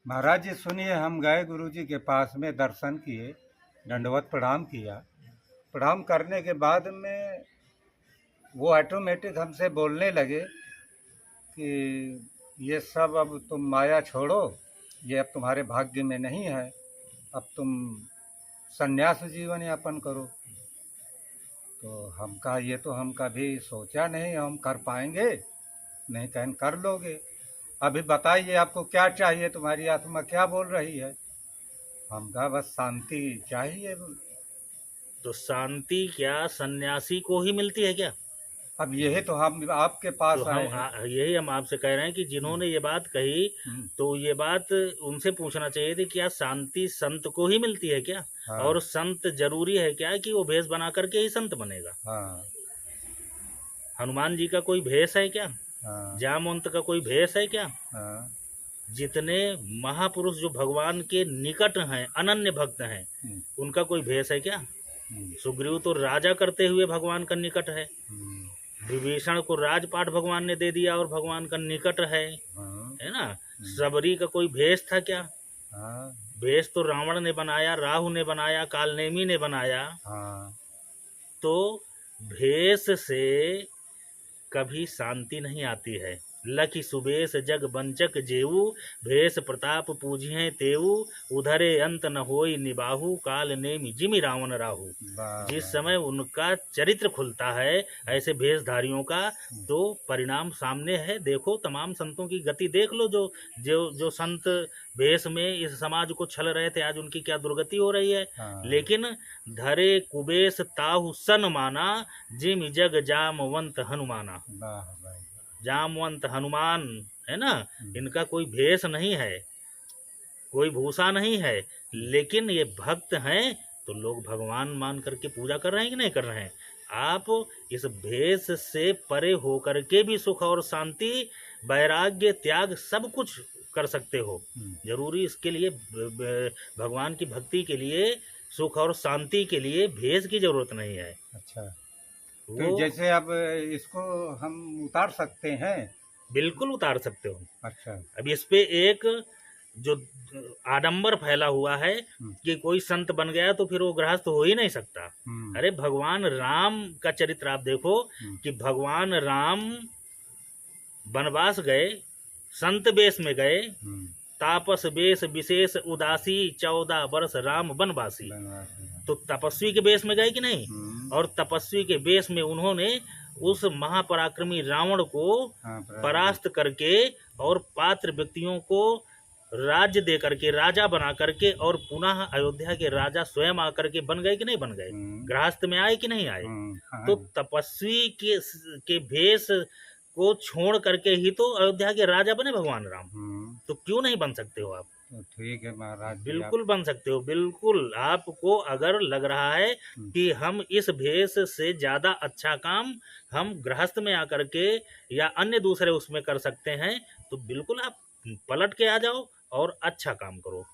महाराज जी सुनिए, हम गए गुरु जी के पास में, दर्शन किए, दंडवत प्रणाम किया। प्रणाम करने के बाद में वो ऑटोमेटिक हमसे बोलने लगे कि ये सब अब तुम माया छोड़ो, ये अब तुम्हारे भाग्य में नहीं है, अब तुम संन्यास जीवन यापन करो। तो हम कहा ये तो हम कभी सोचा नहीं हम कर पाएंगे। नहीं कहन कर लोगे। अभी बताइए आपको क्या चाहिए, तुम्हारी आत्मा क्या बोल रही है। हम कहा बस शांति चाहिए। तो शांति क्या सन्यासी को ही मिलती है क्या? अब यही तो हम आपके पास तो आए हैं। यही हम आपसे कह रहे हैं कि जिन्होंने ये बात कही, हम्म, तो ये बात उनसे पूछना चाहिए थी, क्या शांति संत को ही मिलती है क्या? हाँ और संत जरूरी है क्या कि वो भेष बना करके ही संत बनेगा? हाँ हनुमान जी का कोई भेष है क्या? हाँ जामवंत का कोई भेष है क्या? हाँ। जितने महापुरुष जो भगवान के निकट हैं, अनन्य भक्त हैं, हम्म, उनका कोई भेष है क्या? हम्म, सुग्रीव तो राजा करते हुए भगवान का निकट है। हम्म, विभीषण को राजपाट भगवान ने दे दिया और भगवान का निकट हाँ, है ना? सबरी का कोई भेष था क्या? हाँ, भेष तो रावण ने बनाया, राहु ने बनाया, कालनेमी ने बनाया। हाँ, तो भेष से कभी शांति नहीं आती है। लखि सुबेश जग बंचक जेऊ, भेष प्रताप पूजिए तेऊ, उधरे अंत न होई निबाहु, काल नेमि जिमि रावण राहु। वाह जिस वाह। समय उनका चरित्र खुलता है ऐसे भेषधारियों का, तो परिणाम सामने है। देखो तमाम संतों की गति देख लो, जो जो जो संत भेष में इस समाज को छल रहे थे, आज उनकी क्या दुर्गति हो रही है। हाँ, लेकिन धरे कुबेश ताहु सन माना, जिम जग जामवंत हनुमाना। वाह भाई। जामवंत हनुमान है ना, हम्म, इनका कोई भेष नहीं है, कोई भूषा नहीं है, लेकिन ये भक्त हैं, तो लोग भगवान मान करके पूजा कर रहे हैं कि नहीं कर रहे हैं। आप इस भेष से परे होकर के भी सुख और शांति, वैराग्य, त्याग सब कुछ कर सकते हो। जरूरी इसके लिए भगवान की भक्ति के लिए, सुख और शांति के लिए भेष की जरूरत नहीं है। अच्छा, तो वो जैसे अब इसको हम उतार सकते हैं। बिल्कुल उतार सकते हो। अच्छा। अब इस पे एक जो आडंबर फैला हुआ है हम्म, कि कोई संत बन गया तो फिर वो गृहस्थ हो ही नहीं सकता। हम्म, अरे भगवान राम का चरित्र आप देखो कि भगवान राम वनवास गए, संत वेश में गए, हम्म, तापस वेश विशेष उदासी, 14 वर्ष राम वनवासी। बनवासी। तो तपस्वी के वेश में गए कि नहीं? हम्म, और तपस्वी के वेश में उन्होंने उस महापराक्रमी रावण को हाँ, परास्त करके और पात्र व्यक्तियों को राज्य दे करके, राजा बना करके, और पुनः अयोध्या के राजा स्वयं आकर के बन गए कि नहीं बन गए? गृहस्थ में आए कि नहीं आए? हाँ, तो तपस्वी के भेष को छोड़ करके ही तो अयोध्या के राजा बने भगवान राम। तो क्यों नहीं बन सकते हो आप? तो ठीक है महाराज जी, बिल्कुल बन सकते हो, बिल्कुल। आपको अगर लग रहा है कि हम इस भेष से ज्यादा अच्छा काम हम गृहस्थ में आकर के या अन्य दूसरे उसमें कर सकते हैं, तो बिल्कुल आप पलट के आ जाओ और अच्छा काम करो।